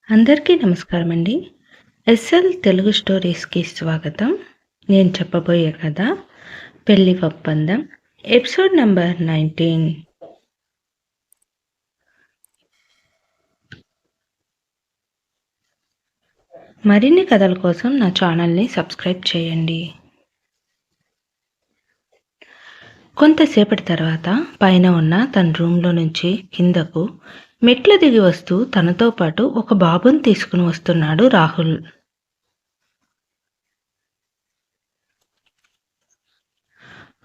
అందరికీ నమస్కారం అండి. ఎస్ఎల్ తెలుగు స్టోరీస్‌కి స్వాగతం. నేను చెప్పబోయే కథ 'పెళ్లి ఒప్పందం' ఎపిసోడ్ నంబర్ 19. మరిన్ని కథల కోసం నా ఛానల్‌ని సబ్స్క్రైబ్ చేయండి. కొంతసేపటి తర్వాత పైన ఉన్న తన రూమ్‌లో నుంచి కిందకు మెట్లు దిగి వస్తూ తనతో పాటు ఒక బాబుని తీసుకుని వస్తున్నాడు రాహుల్.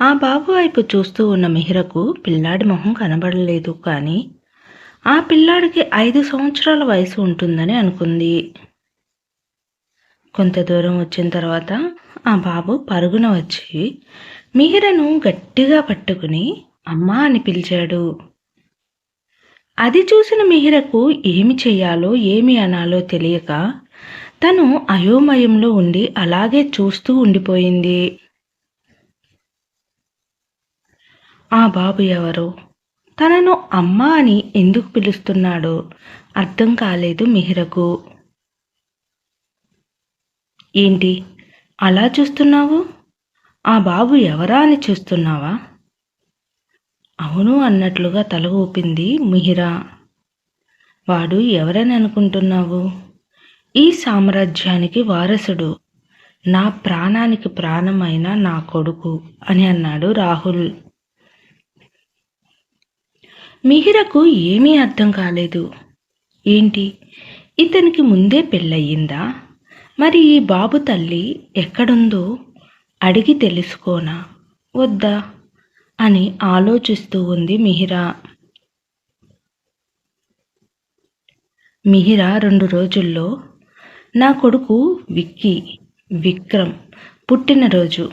ఆ బాబు వైపు చూస్తూ ఉన్న మిహిరకు పిల్లాడి మొహం కనబడలేదు, కానీ ఆ పిల్లాడికి 5 సంవత్సరాల వయసు ఉంటుందని అనుకుంది. కొంత దూరం వచ్చిన తర్వాత ఆ బాబు పరుగున వచ్చి మిహిరను గట్టిగా పట్టుకుని అమ్మా అని పిలిచాడు. అది చూసిన మిహిరకు ఏమి చెయ్యాలో ఏమి అనాలో తెలియక తను అయోమయంలో ఉండి అలాగే చూస్తూ ఉండిపోయింది. ఆ బాబు ఎవరో, తనను అమ్మా అని ఎందుకు పిలుస్తున్నాడో అర్థం కాలేదు మిహిరకు. ఏంటి అలా చూస్తున్నావు? ఆ బాబు ఎవరా అని చూస్తున్నావా? అవును అన్నట్లుగా తల ఊపింది మిహిరా. వాడు ఎవరని అనుకుంటున్నావు? ఈ సామ్రాజ్యానికి వారసుడు, నా ప్రాణానికి ప్రాణమైన నా కొడుకు అని అన్నాడు రాహుల్. మిహిరకు ఏమీ అర్థం కాలేదు. ఏంటి, ఇతనికి ముందే పెళ్ళయిందా? మరి ఈ బాబు తల్లి ఎక్కడుందో అడిగి తెలుసుకోనా వద్దా అని ఆలోచిస్తూ ఉంది మిహిరా. మిహిరా 2 రోజుల్లో నా కొడుకు విక్రమ్ పుట్టినరోజు,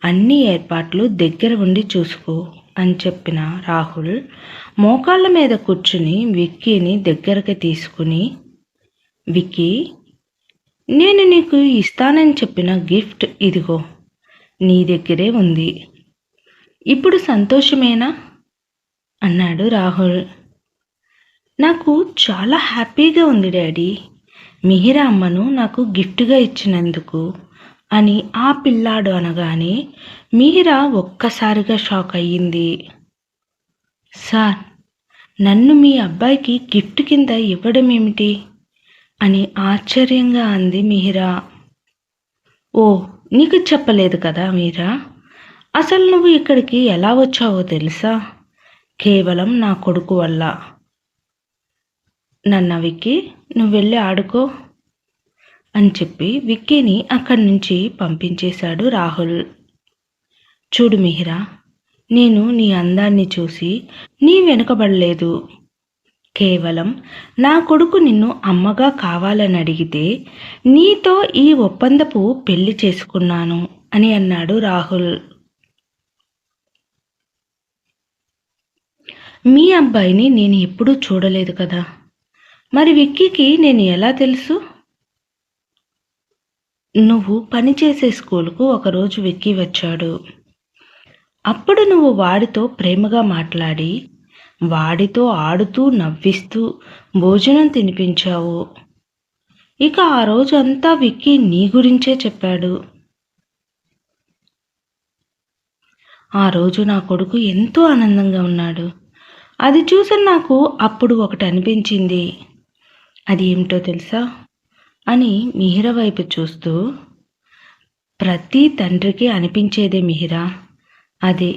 అన్ని ఏర్పాట్లు దగ్గర ఉండి చూసుకో అని చెప్పిన రాహుల్ మోకాళ్ళ మీద కూర్చుని విక్కీని దగ్గరకు తీసుకుని, విక్కీ, నేను నీకు ఇస్తానని చెప్పిన గిఫ్ట్ ఇదిగో, నీ దగ్గరే ఉంది. ఇప్పుడు సంతోషమేనా అన్నాడు రాహుల్. నాకు చాలా హ్యాపీగా ఉంది డాడీ, మిహిరా అమ్మను నాకు గిఫ్ట్గా ఇచ్చినందుకు అని ఆ పిల్లాడు అనగానే మిహిరా ఒక్కసారిగా షాక్ అయ్యింది. సార్, నన్ను మీ అబ్బాయికి గిఫ్ట్ కింద ఇవ్వడం ఏమిటి అని ఆశ్చర్యంగా అంది మిహిరా. ఓ, నీకు చెప్పలేదు కదా మీరా, అసలు నువ్వు ఇక్కడికి ఎలా వచ్చావో తెలుసా? కేవలం నా కొడుకు వల్ల. నన్న విక్కీ, నువ్వు వెళ్ళి ఆడుకో అని చెప్పి విక్కీని అక్కడి నుంచి పంపించేశాడు రాహుల్. చూడు మిహిరా, నేను నీ అందాన్ని చూసి నీ వెనుకబడలేదు. కేవలం నా కొడుకు నిన్ను అమ్మగా కావాలని అడిగితే నీతో ఈ ఒప్పందపు పెళ్లి చేసుకున్నాను అని అన్నాడు రాహుల్. మీ అబ్బాయిని నేను ఎప్పుడూ చూడలేదు కదా, మరి విక్కీకి నేను ఎలా తెలుసు? నువ్వు పనిచేసే స్కూలుకు ఒకరోజు విక్కీ వచ్చాడు. అప్పుడు నువ్వు వాడితో ప్రేమగా మాట్లాడి వాడితో ఆడుతూ నవ్విస్తూ భోజనం తినిపించావు. ఇక ఆ రోజు అంతా విక్కీ నీ గురించే చెప్పాడు. ఆ రోజు నా కొడుకు ఎంతో ఆనందంగా ఉన్నాడు. అది చూసి నాకు అప్పుడు ఒకటి అనిపించింది. అది ఏమిటో తెలుసా అని మిహిర వైపు చూస్తూ, ప్రతి తండ్రికి అనిపించేదే మిహిరా, అదే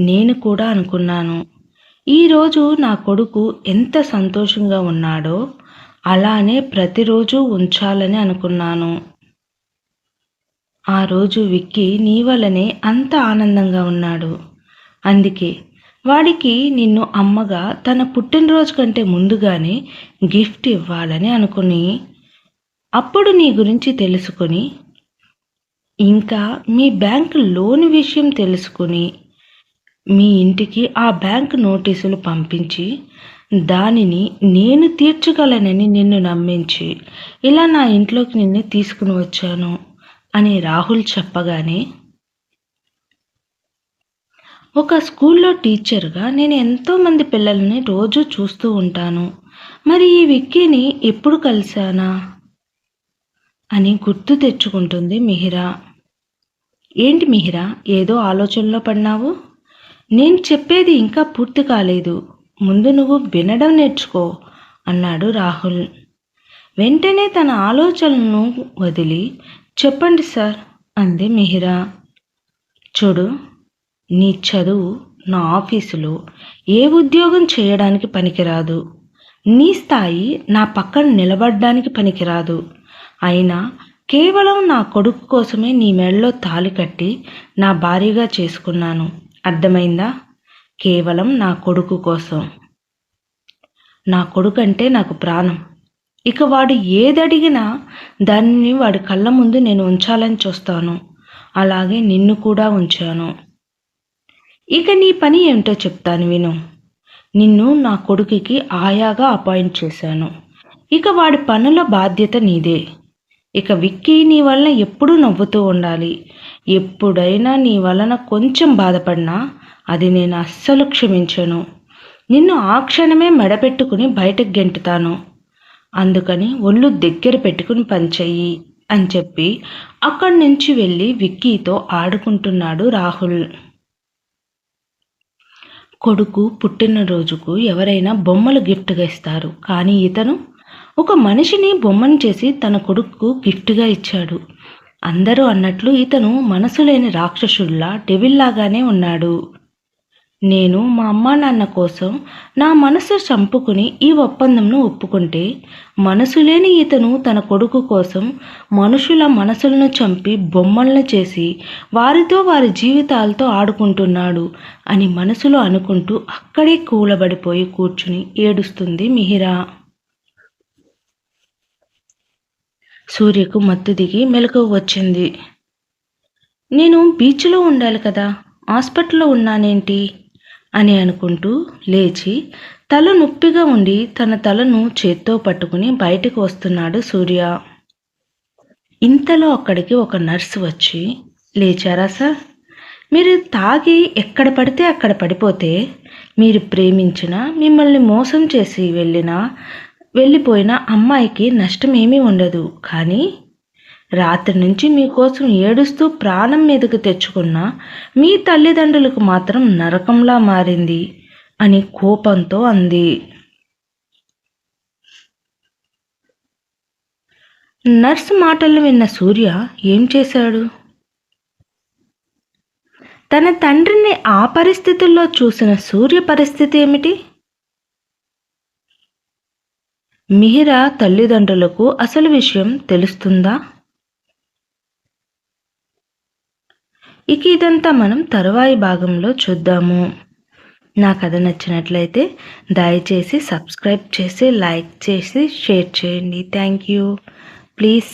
నేను కూడా అనుకున్నాను. ఈరోజు నా కొడుకు ఎంత సంతోషంగా ఉన్నాడో అలానే ప్రతిరోజు ఉంచాలని అనుకున్నాను. ఆ రోజు విక్కీ నీ వల్లనే అంత ఆనందంగా ఉన్నాడు. అందుకే వాడికి నిన్ను అమ్మగా తన పుట్టినరోజు కంటే ముందుగానే గిఫ్ట్ ఇవ్వాలని అనుకుని, అప్పుడు నీ గురించి తెలుసుకొని, ఇంకా మీ బ్యాంక్ లోన్ విషయం తెలుసుకుని మీ ఇంటికి ఆ బ్యాంక్ నోటీసులు పంపించి దానిని నేను తీర్చగలనని నిన్ను నమ్మించి ఇలా నా ఇంట్లోకి నిన్ను తీసుకుని వచ్చాను అని రాహుల్ చెప్పగానే, ఒక స్కూల్లో టీచర్గా నేను ఎంతోమంది పిల్లల్ని రోజు చూస్తూ ఉంటాను. మరి ఈ విక్కీని ఎప్పుడు కలిశానా అని గుర్తు తెచ్చుకుంటుంది మిహిరా. ఏంటి మిహిరా, ఏదో ఆలోచనలో పడినావు? నేను చెప్పేది ఇంకా పూర్తి కాలేదు, ముందు నువ్వు వినడం నేర్చుకో అన్నాడు రాహుల్. వెంటనే తన ఆలోచనలను వదిలి చెప్పండి సార్ అంది మిహిరా. చూడు, నీ చదువు నా ఆఫీసులో ఏ ఉద్యోగం చేయడానికి పనికిరాదు. నీ స్థాయి నా పక్కన నిలబడడానికి పనికిరాదు. అయినా కేవలం నా కొడుకు కోసమే నీ మెడలో తాళి కట్టి నా భార్యగా చేసుకున్నాను. అర్థమైందా? కేవలం నా కొడుకు కోసం. నా కొడుకు అంటే నాకు ప్రాణం. ఇక వాడు ఏదడిగినా దానిని వాడి కళ్ళ ముందు నేను ఉంచాలని చూస్తాను. అలాగే నిన్ను కూడా ఉంచాను. ఇక నీ పని ఏమిటో చెప్తాను విను. నిన్ను నా కొడుకుకి ఆయాగా అపాయింట్ చేశాను. ఇక వాడి పనుల బాధ్యత నీదే. ఇక విక్కీ నీ వలన ఎప్పుడూ నవ్వుతూ ఉండాలి. ఎప్పుడైనా నీ వలన కొంచెం బాధపడినా అది నేను అస్సలు క్షమించను. నిన్ను ఆ క్షణమే మెడపెట్టుకుని బయటకు గెంటుతాను. అందుకని ఒళ్ళు దగ్గర పెట్టుకుని పనిచెయ్యి అని చెప్పి అక్కడి నుంచి వెళ్ళి విక్కీతో ఆడుకుంటున్నాడు రాహుల్. కొడుకు పుట్టినరోజుకు ఎవరైనా బొమ్మలు గిఫ్ట్గా ఇస్తారు, కానీ ఇతను ఒక మనిషిని బొమ్మను చేసి తన కొడుకు గిఫ్ట్గా ఇచ్చాడు. అందరూ అన్నట్లు ఇతను మనసు లేని రాక్షసుల్లా డెవిల్లాగానే ఉన్నాడు. నేను మా అమ్మా నాన్న కోసం నా మనసు చంపుకుని ఈ ఒప్పందంను ఒప్పుకుంటే, మనసు లేని ఇతను తన కొడుకు కోసం మనుషుల మనసులను చంపి బొమ్మలను చేసి వారితో వారి జీవితాలతో ఆడుకుంటున్నాడు అని మనసులో అనుకుంటూ అక్కడే కూలబడిపోయి కూర్చుని ఏడుస్తుంది మిహిరా. సూర్యకు మత్తు దిగి మెలకువ వచ్చింది. నేను బీచ్లో ఉండాలి కదా, హాస్పిటల్లో ఉన్నానేంటి అని అనుకుంటూ లేచి తల నొప్పిగా ఉండి తన తలను చేత్తో పట్టుకుని బయటకు వస్తున్నాడు సూర్య. ఇంతలో అక్కడికి ఒక నర్సు వచ్చి, లేచారా సార్? మీరు తాగి ఎక్కడ పడితే అక్కడ పడిపోతే, మీరు ప్రేమించిన మిమ్మల్ని మోసం చేసి వెళ్ళిపోయిన అమ్మాయికి నష్టం ఏమీ ఉండదు. కానీ రాత్రి నుంచి మీకోసం ఏడుస్తూ ప్రాణం మీదకు తెచ్చుకున్న మీ తల్లిదండ్రులకు మాత్రం నరకంలా మారింది అని కోపంతో అంది. నర్సు మాటలు విన్న సూర్య ఏం చేశాడు? తన తండ్రిని ఆ పరిస్థితుల్లో చూసిన సూర్య పరిస్థితి ఏమిటి? మిహిరా తల్లిదండ్రులకు అసలు విషయం తెలుస్తుందా? ఇక ఇదంతా మనం తరువాయి భాగంలో చూద్దాము. నా కథ నచ్చినట్లయితే దయచేసి సబ్స్క్రైబ్ చేసి, లైక్ చేసి, షేర్ చేయండి. Thank you. ప్లీజ్